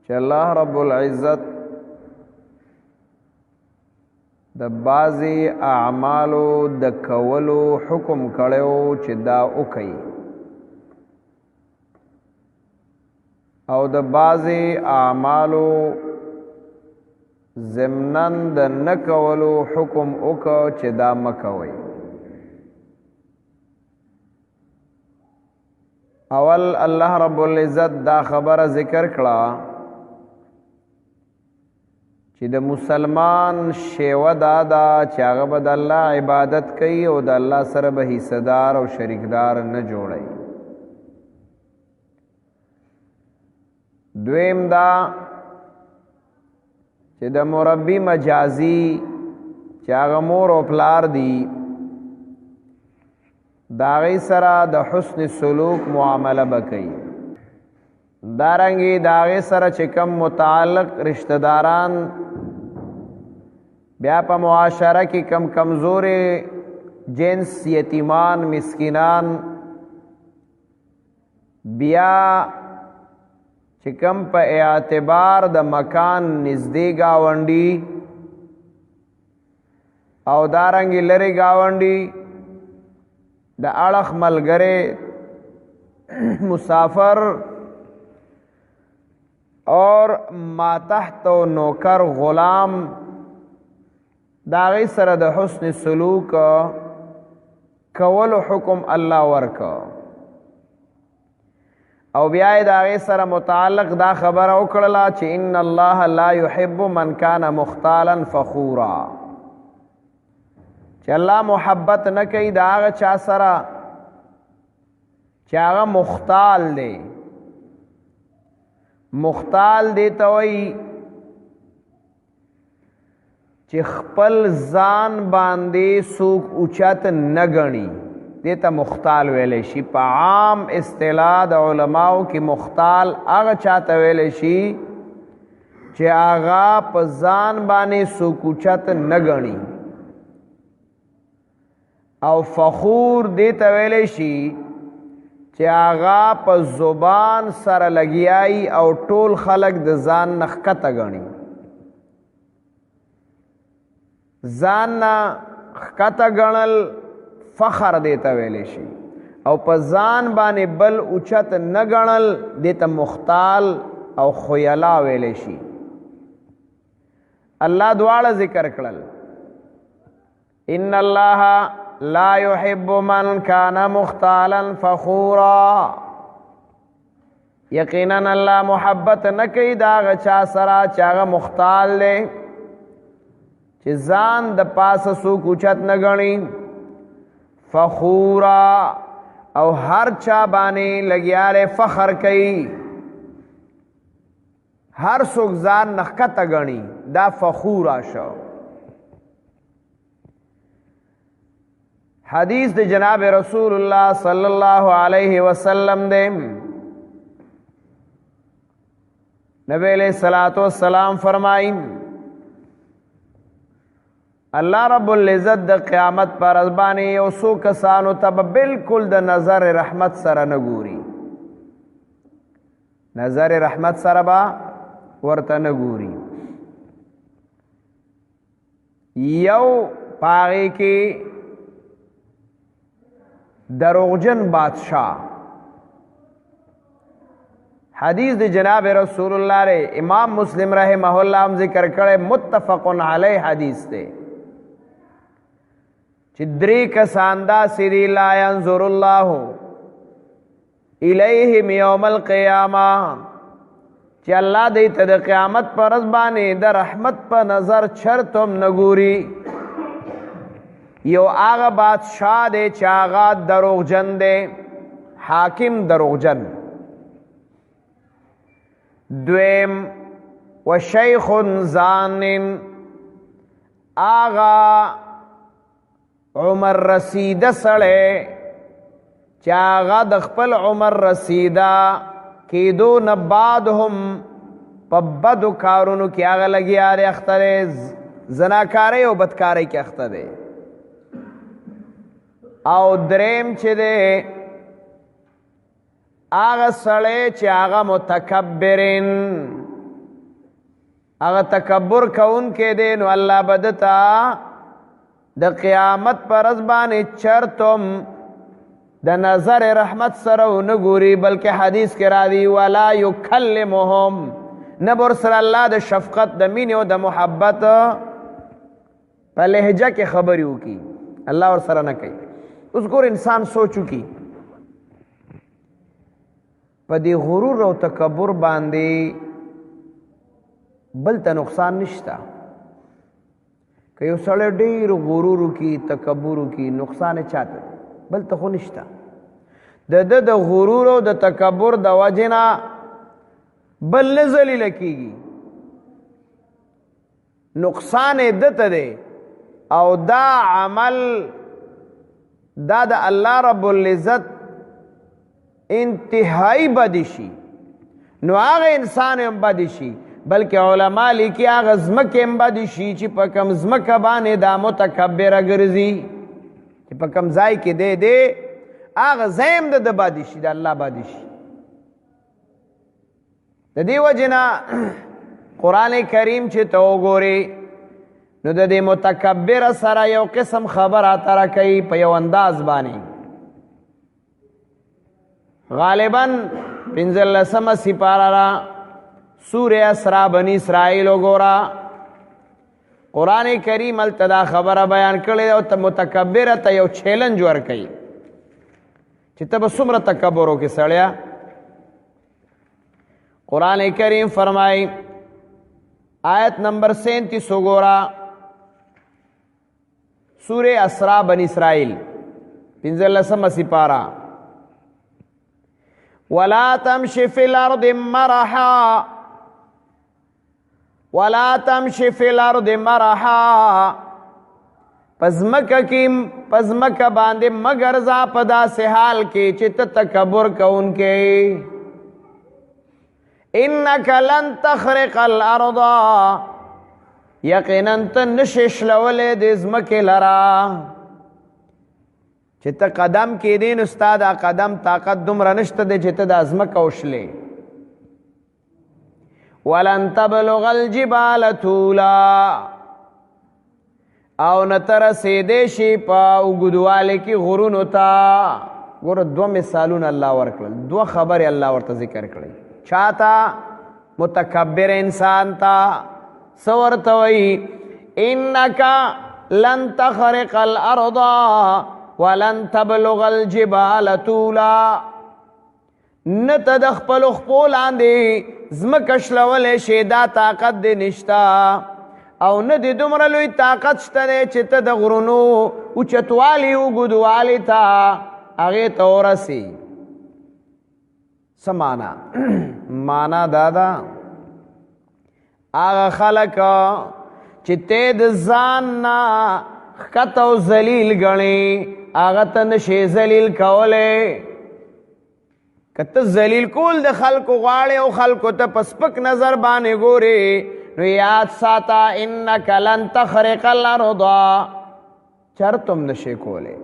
چې الله رب العزت د بعضی اعمالو د کولو حکم کړو چې دا وکړي او د بعضی اعمالو ضمناً د نه کولو حکم وکړو چې دا مه کوئ. اول الله رب العزت دا خبره ذکر کړه چې د مسلمان شیوه دا ده چې هغه به د الله عبادت کوي او د الله سره به حصه‌دار او شریکدار نه جوړوي. دویم دا چې د مربی مجازي چې هغه مور او پلار دي د هغې سره د حسن سلوک معامله به کوي. دارنګې د هغې سره چې کم متعلق رشتہ داران بیا په معاشره کې کم کمزورې جنس یتیمان مسکینان بیا چې کم په اعتبار د مکان نږدې گاونډي او دارنګې لرې گاونډي د اړخ ملګری مسافر اور ما تحت و نوکر غلام داغی سره د حسن سلوک کولو حکم الله ورکا او بیا داغی سره متعلق دا خبر وکړه چې ان الله لا يحب من كان مختالا فخورا چې الله محبت نه کوي دا هغه چا سره چې هغه مختال دی. مختال دی ته وایي چې خپل ځان باندې څوک اوچت نه ګڼي دې ته مختال ویلی شي. په عام اصطلاح د علماو کې مختال هغه چاته ویلی شي چې هغه په ځان باندې څوک اوچت نه ګڼي او فخور دې ته ویلی شي چې هغه په زبان سره لګیایي او ټول خلک د ځان نه ښکته ګڼي. ځان نه ښکته ګڼل فخر دې ته ویلی شي او په ځان باندې بل اوچت نه ګڼل دې ته مختال او خیلا ویلی شي. الله دواړه ذکر کړل. ان الله لا يحب من كان مختالا فخورا یقینا الله محبت نه کوي دا هغه چا سره چې هغه مختال دی چې ځان د پاسه څوک اوچت نه ګڼي فخورا او هر چا باندې لګیاله فخر کوي هر څوک ځان نه ښکته ګڼي دا فخورا شو. حدیث د جناب رسول الله صلی الله علیه وسلم دے نبی علیہ الصلوۃ والسلام فرمائی الله رب العزت د قیامت پر ازبانی او سو کسانو ته بالکل د نظر رحمت سره نه ګوري. نظر رحمت سره با ورته نه ګوري. یو پاغي کې دروغجن بادشاہ حدیث دی جناب رسول اللہ رے امام مسلم رحمہ اللہ ہم ذکر کرے متفق علیہ حدیث تے چدری کساندہ سری لا ينظر اللہ الیہم یوم القیامہ چی اللہ دیتا دا قیامت پر ازبانی دا رحمت پر نظر چھر تم نگوری. یو آغا بادشاہ دے چاغا دروغجن دے حاکم دروغجن. دویم و شیخ زانن آغا عمر رسیدہ سڑے چاغا دخپل عمر رسیدہ کی دو نباد ہم پبدو کارونو کی آغا لگی آرے اخترے زناکارے و بدکارے کی اخترے. او دریم چې دی هغه سړی چې هغه متکبرین هغه تکبر کون کې دی نو الله بدتا د قیامت پر ورځ باندې چرتم د نظر رحمت سره نه ګوري بلکې حدیث کې راځي ولا یکلمهم نبر سره الله د شفقت د مینې او د محبت په لهجه کې خبرې وکي الله ور سره نه کوي. اوس ګور انسان سوچو کی په دې غرور او تکبر باندې بل ته نقصان نشتا که یو سړی ډېر غرور وکي تکبر وکي نقصان چاته بل ته خو نشتا. د غرور او د تکبر د وجې نه بل نه ذلیله کېږي نقصان یې دته دی او دا عمل دا د الله رب العزت انتهایی بدی شي نو هغه انسان هم بدی شي بلکې علما لیکي هغه ځمکې هم بدی شي چې په کوم ځمکه باندې دا متکبره ګرځي چې په کوم ځای کې دی هغه ځای هم د بدی شي د الله بدی شي. د دې وجې نه قرآن کریم چې ته وګورې نو د دې متکبر سره یو قسم خبر اتره کوي په یو انداز باندې غالباً 15 سپاره را سورہ اسراء بنی اسرائیل وګورا قرآن کریم التدا خبره بیان کړي او ته متکبر ته یو چیلنج ور کوي چې ته به څومره تکبر وکې سړیا. قرآن کریم فرمائی آیت نمبر 37 وګورا سورہ اسراء بنی اسرائیل 15 سپارہ ولا تمش فی الارض مرحا ولا تمش فی الارض مرحا پزمکه باندې مگر ز په داسې حال کې چې ته تکبر کوونکې انک لن تخرق الارض یقینا ته نشش لولې د ځمکې لرا چې ته قدم کې دین استاد قدم طاقت دومره نشته دی چې ته د ځمکه وشلې ولن تبلغ الجبال طولا او نتر سیدې شي په اوږدوالي کې غرونو ته. ګوره دوه مثالونه الله ورکړل دوه خبرې الله ورته ذکر کړي چاته متکبر انسان ته څه ورته وایي انک لن تخرق الارض ولن تبلغ الجبال طولا نه ته د خپلو خپو لاندې ځمکه شلولی شي دا طاقت دې نشته او نه دې دومره لوی طاقت شته دی چې ته د غرونو اوچتوالي اوږدوالي ته هغې ته ورسي. څه معنا معنا دا ده هغه خلک چې ته د ځان نه ښکته او ذلیل ګڼې هغه ته نشې ذلیل کولی. که ته ذلیل کول د خلکو غواړې او خلکو ته په سپک نظر باندې ګورې نو یاد ساته انک لن تخرق الارض چرتم نشې کولی.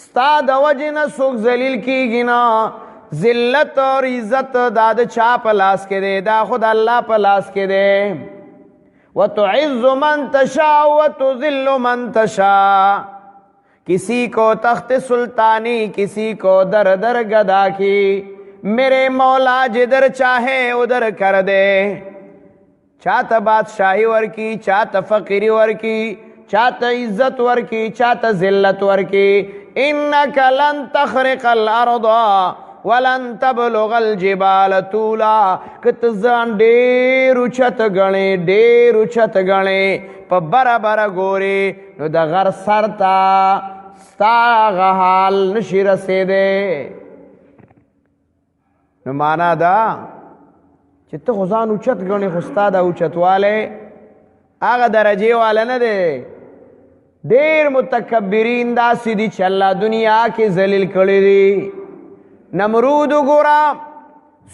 ستا د وجې نه څوک ذلیل کېږي نه ذلت اور عزت دا د چا په لاس کې دی دا خود الله په لاس کې دی. وتعز من تشاء وتذل من تشاء کسی کو تخت سلطانی کسی کو در در گدا کی میرے مولا جدھر چاہے ادھر کر دے. چاہتا بادشاہی ورکی چاہتا فقیری ورکی چاہتا عزت ورکی چاہتا ذلت ورکی. انک لن تخرق الارض ولن تبلغ الجبال طولا کت ځان ډېر اوچت ګڼې ډېر اوچت ګڼې په بره بره ګورې نو د غر سر ته ستا هغه حال نشي رسېدی. نو معنا دا چې ته خو ځان اوچت ګڼې خو ستا دا اوچتوالی هغه درجې والا نه دی. ډېر متکبرین داسې دي چې الله دنیا کې ذلیل کړي دي. نمرود وګوره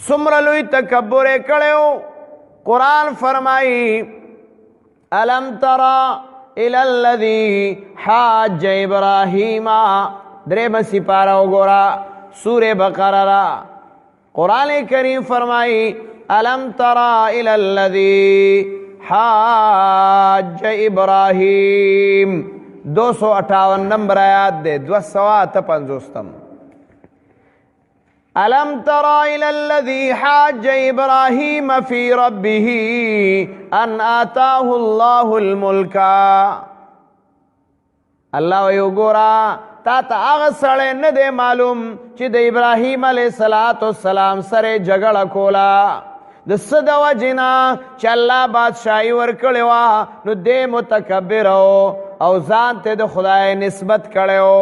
څومره لوی تکبر یې کړی. قرآن فرمایي الم ترى الى الذي حاج ابراهیم 3 سپاره وګوره سورہ بقره را قرآن کریم فرمایي الم ترى الى الذي حاج ابراہیم 258 نمبر آیات دے 258 الم تر الى الذي حاج ابراہیم فی ربه ان آتاه الله الملک اللہ ویو گورا تا تا آغا سڑے ندے معلوم چی دا ابراہیم علیہ السلام سرے جگڑ کولا دا صد وجنا چی اللہ بادشاہی ورکڑے وا نو دے متکبر او ځان تے دا خدای نسبت کڑے ہو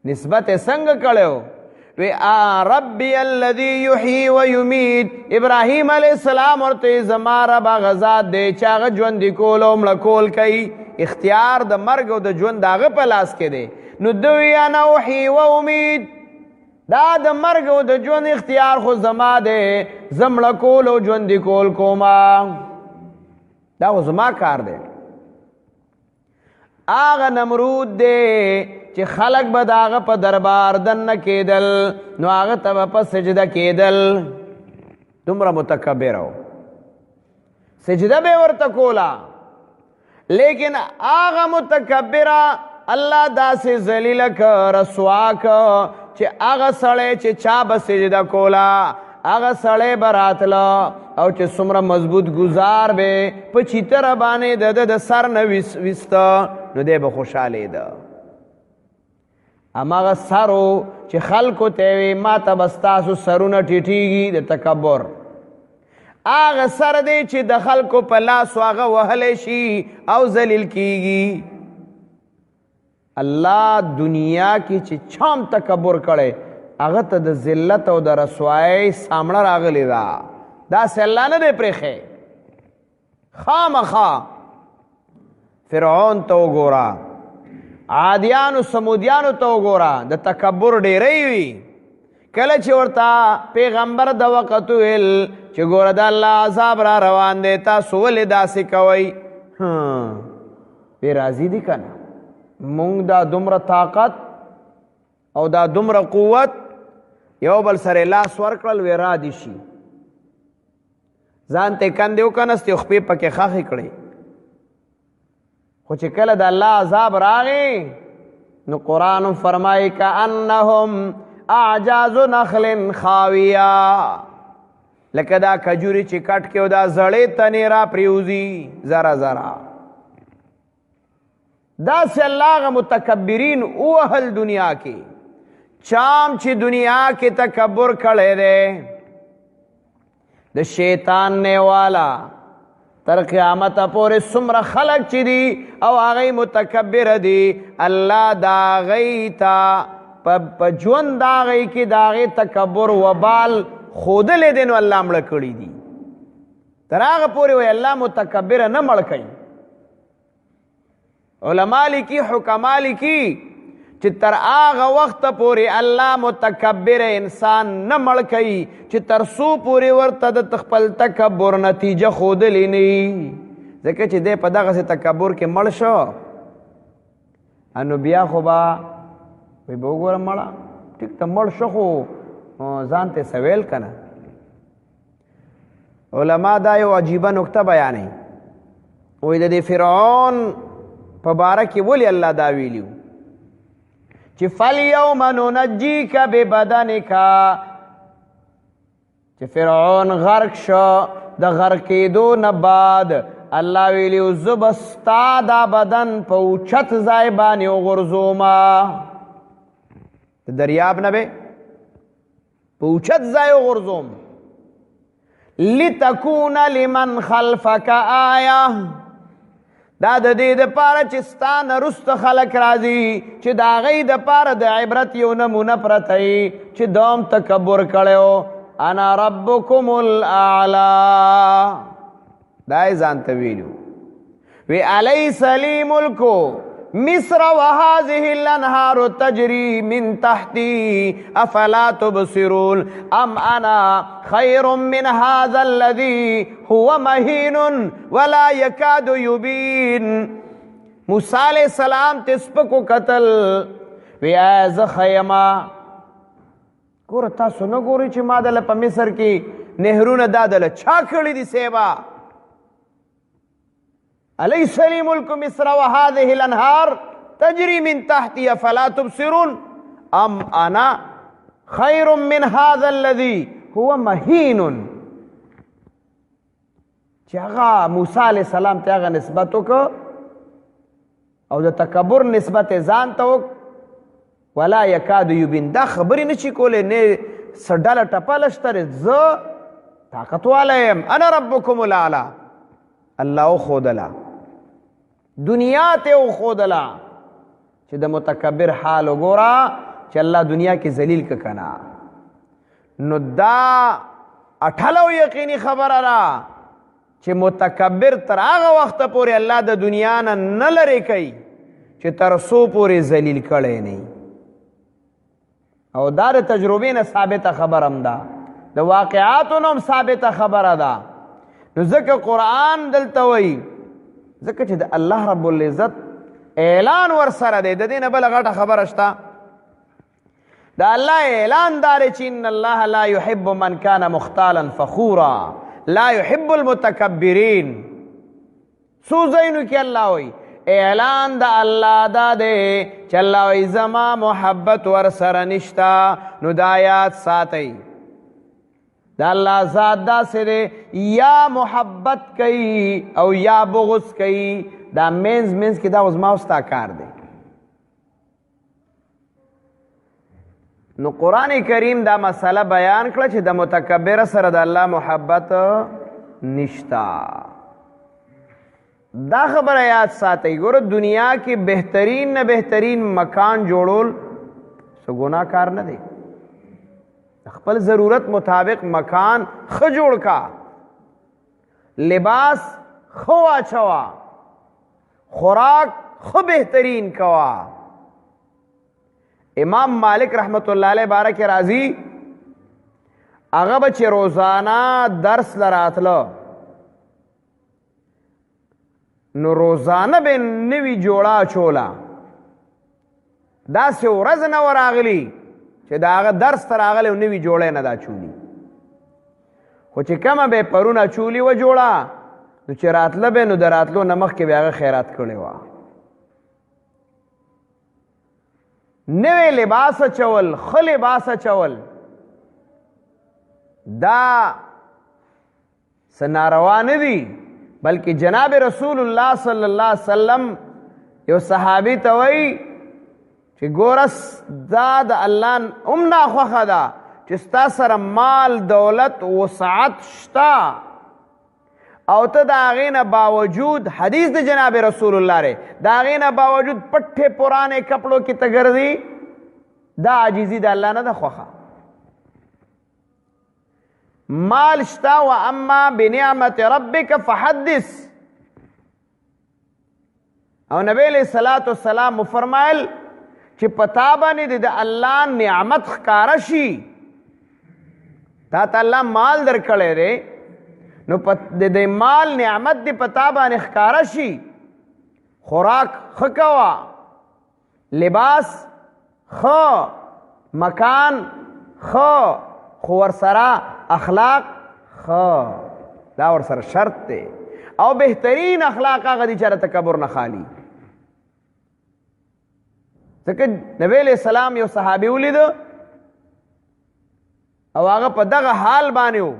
نسبت سنگ کڑے ہو وی ربی الذی یحیی و یمیت ابراہیم علیہ السلام ورطے زمارہ با غزات دے چاگ جوندی کولو ملکول کئی اختیار د مرگ او د ژوند داغه په لاس کې دی نو دوی انا وحی و امید دا د مرگ او د ژوند اختیار خو زما دی زمړه کول او ژوند کول کوما دا خو زما کار دی آغا نمرود دی چې خلق به داغه په دربار دننه کېدل نو هغه ته په سجده کېدل دومره متکبر او سجده به ورته کولا لیکن آغا متکبرہ اللہ دا سے ذلیل کا رسوا کا چی آغا سڑے چی چا بسجدہ کولا آغا سڑے براتلا او چی سمرا مضبوط گزار بے پچی تربانے دا سر نویستا نو دے بخوشالے دا اما آغا سرو چی خلقو تیوی ما تا بستاسو سرونا ٹیٹیگی دا تکبر آغا سر دے چی د خلکو په لاس آغا وحلی شي او ذلیل کیگی اللہ دنیا کی چی چام تکبر کڑے آغا تا د ذلت او د رسوائی سامنا راغلی دا سے اللہ نه دے پریخے خام خواہ فرعون تو گورا عادیانو سمودیانو تو گورا د تکبر ډیرې وی کله چې ورته پیغمبر د وخت ویل چې ګوره د الله عذاب را روان دی تاسو ولې داسې کوئ پې راضي دي که نه مونږ دا دومره طاقت او دا دومره قوت یو بل سره لاس ورکړل وی را دي شي ځان ته کندې وکنستې او خپې پکې خاښې کړې خو چې کله د الله عذاب راغی نو قرآن فرمایي کأنهم اعجاز نخل خاویہ لکه دا کجوری چی کٹ کے دا زڑے تنی را پریوزی ذرا ذرا دا سے اللہ غا متکبرین او اہل دنیا کی چام چی دنیا کی تکبر کھڑے دے دا شیطان نے والا تر قیامت پورے سمر خلق چی دی او آغی متکبر دی اللہ دا غی تا پا جون داغی کی داغی تکبر وبال خود لے دینو اللہ مڑکڑی دی تر آغا پوری وی اللہ متکبر نہ مڑکئی علماء لکی حکماء لکی چی تر آغا وقت پوری اللہ متکبر انسان نہ مڑکئی چی تر سو پوری ورطا تخپل تکبر نتیجہ خود لینی ذکر چی دے پا داغا سے تکبر کے مڑ شو انو بیا خوبا وی بو گورم مڑا ٹھیک تا مڑ شخو ځانته سویل کنه علما دا یو عجیبه نکته بیانې وی د فرعون په باره کې ولی الله دا ویلیو چې فالیوم ننجیک ببدنک چې فرعون غرق شو د غرقېدو نه بعد الله ویلیو زه به ستا دا بدن په اوچت ځای باندې وغورځومه د دریاب نه به پوچت زائو غرزوم لتکون لمن خلفک آیا دا د دې د پاره چې ستان رست خلق راځي چې دا غي د پاره د عبرت یو نمونه پرتای چې دوم تکبر کړو انا ربکم الاعلى دا ځان ته ویلو وی الیس لی ملکو مصر وهذه الانهار تجري من تحتي افلا تبصرون ام انا خير من هذا الذي هو مهين ولا يكاد يبين موسی علیہ السلام تسپکو قتل ویاز خیما ګور تاسو نه ګورئ چې ما دله په مصر کې نهرونه دادله چا کړی دي سیوا الیس لی ملک مصر وهذه الانهار تجری من تحتی افلا تبصرون ام انا خیر من هذا الذي هو مهین. چې هغه موسی علیہ السلام ته هغه نسبت وکړه او د تکبر نسبت ځان ته وکړه، ولا یکاد یبین، دا خبرې نه شي کولی، نه څه ډله ټپله شته، زه طاقت والا یم، انا ربکم الاعلی. الله وښودله، دنیا ته وښودله چې د متکبر حال وګوره چې الله دنیا کې ذلیل که کنه. نو دا اټله او یقیني خبره ده چې متکبر تر هغه وخته پورې الله د دنیا نه نه لرې کوي چې تر څو پورې ذلیل کړی نه. او دا د تجربې نه ثابته خبره هم ده، د واقعاتو نه هم ثابته خبره ده. نو ځکه قرآن دلته وایي، ځکه چې د الله رب العزت اعلان ورسره دی، د دې نه بله غټه خبره شته. د الله اعلان دا دی چې ان الله لا يحب من كان مختالا فخورا لا يحب المتکبرین. څو ځایونو کې الله وایي اعلان د الله دا دی چې الله وایي زما محبت ورسره نشته. نو دا آیات ساتئ، دا الله ذات داسې دی یا محبت کوي او یا بغض کوي، دا مینز مینز کې دا اوس ما ستا کار دی. نو قرآن کریم دا مسئله بیان کړه چې د متکبر سره د الله محبت نشتا. دا خبره یاد ساتئ. ګوره دنیا کې بهترین نه بهترین مکان جوړول څه ګناه کار نه دی. خپل ضرورت مطابق مکان ښه جوړ کا، لباس ښه واچوه، خوراک ښه بهترین کوا. امام مالک رحمت الله علیه بارک راضی هغه به چې روزانه درس لراتله نو روزانه به نوی جوړه چولا. داسې ورځ نه وراغلی چې د هغه درس ته راغلی او نوي جوړی نه دا چولی، خو چې کمه به پرونه چولی و جوړه نو چې راتله به نو د راتلو نه مخکې به هغه خیرات کړی وه. نوی لباس اچول، ښه لباس اچول، دا څه ناروا نه دي، بلکې جناب رسول الله صلی الله علیه وسلم یو صحابي ته وایي چې ګورس دا د الله هم ناخوښه ده چې ستا سره مال دولت وسعت شته او ته د هغې نه باوجود، حدیث د جناب رسول الله دی، د هغې نه باوجود پټې پرانے کپڑوں کې ته ګرځي، دا عاجزي د الله نه ده خوښه. مال شته و اما بنعمت ربک فحدث. او نبی علیہ الصلوۃ والسلام فرمایل چې پتا باندې د الله نعمت ښکاره شي، تا ته الله مال درکړی دی نو د مال نعمت دی پتا باندې ښکاره شي، خوراک ښه کوه، لباس ښه، مکان ښه، خو ورسره اخلاق ښه، دا ورسره شرط دی. او بهترین اخلاق هغه دي چې د تکبر نه خالي. ځکه نبی علیہ السلام یو صحابي ولیده او هغه په دغه حال باندې و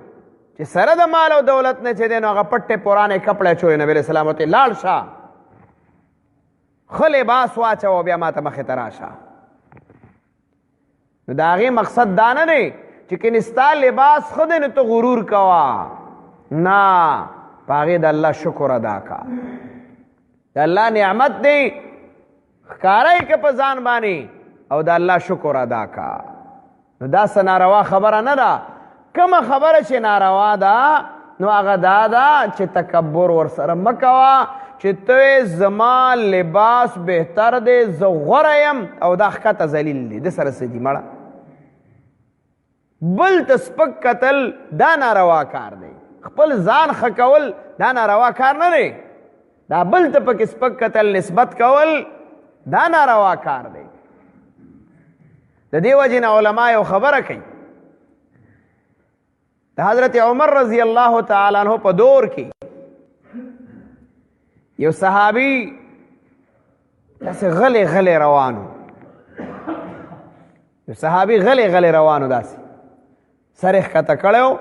چې سره د مال او دولت نه چې دی نو هغه پټې پرانے کپڑے چوي. نبی علیہ السلام ورته لاړ شه، ښه لباس واچوه، بیا ما ته مخې ته راشه. نو د هغې مقصد دا نه دی چې کنې ستا لباس ښه دی نو ته غرور کوه، نه، په هغې د الله شکر ادا کا. د الله نعمت دی ښکاره یې که په ځان باندې او د الله شکر ادا کا. نو دا څه ناروا خبره نه ده. کومه خبره چې ناروا ده نو هغه دا ده چې تکبر ورسره مه کوه چې ته زما لباس بهتر دی، زه غوره یم او دا ښکته ذلیل دی، د سره څه دي مړه. بل ته سپک کتل دا ناروا کار دی، خپل ځان ښه کول دا ناروا کار نه دی، دا بل ته پکې سپک کتل نسبت کول دا ناروا کار دی. د دې وجې نه علما یو خبره کوي، د حضرت عمر رضی الله تعالی عنہ په دور کې یو صحابي داسې غلی غلی روانو، یو صحابي غلی غلی روانو، داسې سر یې ښکته کړی و،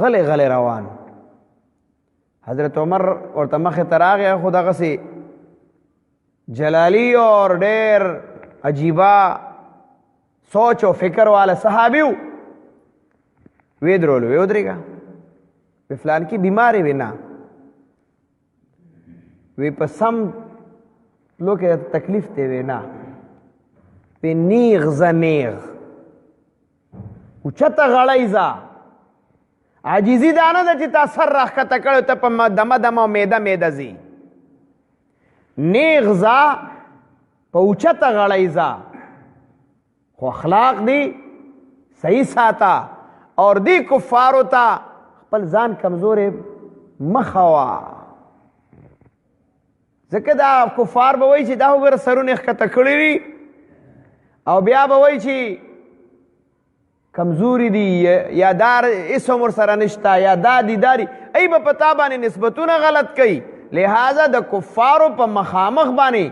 غلی غلی روانو. حضرت عمر ورته مخې ته راغی، خو دغسې جلالی اور ډېر عجیبه سوچ او فکر والا صحابي و. ویې درولو، ویې ودرېږه، وی فلان کی بیماری وی نه، وی په سم تلو کې تکلیف دی وی نه، وی نیغ زه نیغ، اوچته غړی ځه، عاجزي دا نه ده چې تا سر راښکته کړی ته په دمه دمه او میده میده ځي، نیغ ځه، په اوچته غړی ځه، خو اخلاق دی صحیح ساته، اور دی کفارو ته خپل ځان کمزورې مه ښوه، ځکه دا کفار به وایي چې دا وګوره سرونه یې ښکته کړي دي، او بیا به وایي چې کمزوري دي یا دا هېڅ هم ورسره نشته یا دا دي دا دي، ای به په تا باندې نسبتونه غلط کوي. لہذا د کفارو په مخامخ باندې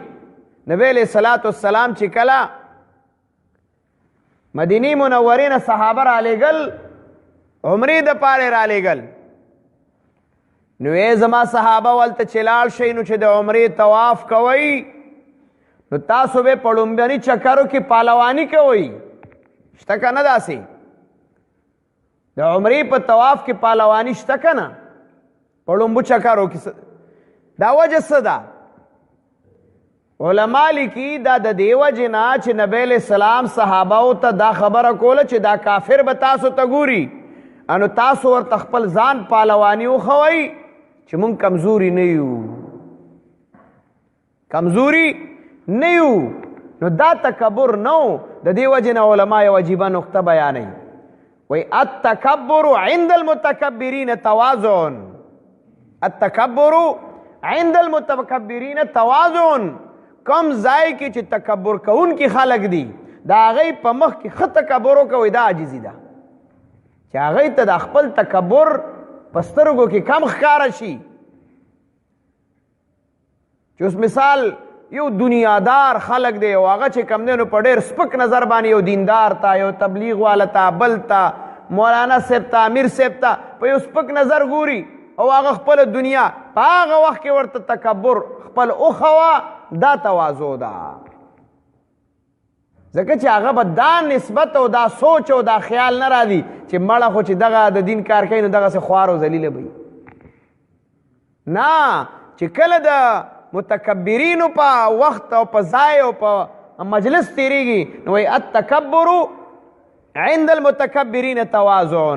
نبی علیه صلات والسلام چې کله مدینې منورې نه صحابه رالیږل، عمرې دپاره رالیږل، نو ای زما صحابه ولته چې لاړ شئ نو چې د عمرې طواف کوئ نو تاسو به په لومبني چکرو کې پهلواني کوئ، شته که نه داسې؟ د عمرې په طواف کې پهلواني شته که نه؟ په لومبو چکرو کې دا وجه څه ده؟ علما لیکي دا د دې وجې نه چې نبی علیه السلام صحابهو ته دا خبره کوله چې دا کافر به تاسو ته ګوري، انو تاسو ورته خپل ځان پهلواني وښوئ چې مونږ کمزوري نه یو، کمزوري نه یو. نو دا تکبر نه و. د دې وجې نه علما یو عجیبه نقطه بیانوي، وایي التکبر عند المتکبرین تواضع، التکبر عند المتکبرین تواضع، کم ځای کې چې تکبر کوونکي خلک دي د هغوی په مخ کې ښه تکبر وکوئ، دا عاجزي ده چې هغوی ته د خپل تکبر په سترګو کې کم ښکاره شي. چې اوس مثال یو دنیادار خلک دی او هغه چې کم دی نو په ډېر سپک نظر باندې یو دیندار ته، یو تبلیغ والا ته، بل ته، مولانا صاحب ته، امیر صاحب ته په یو سپک نظر ګوري او هغه خپله دنیا په هغه وخت کې ورته تکبر خپل وښوه، دا تواضع ده، ځکه چې هغه به دا نسبت او دا سوچ او دا خیال نه راځي چې مړه خو چې دغه د دین کار کوي نو دغسې خوار او ذلیله به نه، چې کله د متکبرینو په وخت او په ځای او په مجلس تیریږي نو وایي التکبر عند المتکبرین تواضع،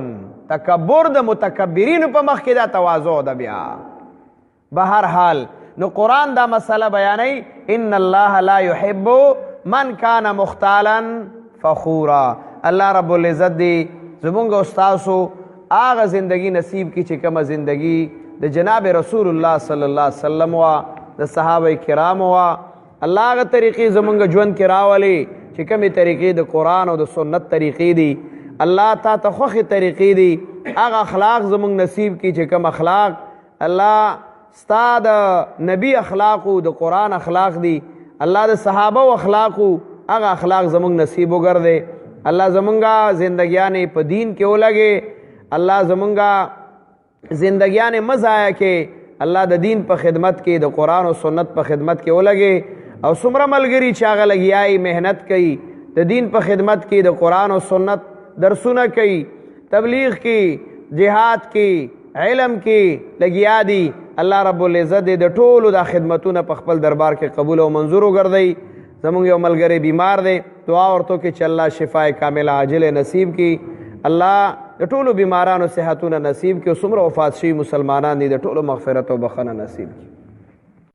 تکبر د متکبرینو په مخ کې دا تواضع ده. بیا به هر حال نو قرآن دا مسئله بیانوي، ان الله لا يحب من کان مختالا فخورا. الله رب العزت دی زمونږ او ستاسو هغه زندگی نصیب کی چې کومه زندگی د جناب رسول الله صلی الله علیه وسلم وا د صحابه کرام وا، الله هغه طریقې زمونږ ژوند کې راولي چې کومې طریقې د قرآن او د سنت طریقې دي، الله تا ته خوښې طریقې دي، هغه اخلاق زمونږ نصیب کی چې کوم اخلاق الله ستا د نبی اخلاقو د قرآن اخلاق دي، الله د صحابه اخلاقو هغه اخلاق زمونږ نصیب وګرځې. الله زمونږه زندگیانې په دین کې ولګې، الله زمونږه زندگیانې مه ضایع کې، الله د دین په خدمت کې د قرآن او سنت په خدمت کې ولګې. او څومره ملګري چې هغه لګیایي محنت کوي د دین په خدمت کې د قرآن او سنت درسونه کوي، تبلیغ کې، جهاد کې، علم کې لګیا دي، الله رب العزت دې د ټولو دا خدمتونه په خپل دربار کې قبول او منظور وګرځوي. زمونږ یو ملګری بیمار دی، دعا ورته وکړئ چې الله شفای کامله عاجله نصیب کړي، الله د ټولو بیمارانو صحتونه نصیب کړي، او څومره وفات شوي مسلمانان دي د ټولو مغفرت او بخښنه نصیب کړي.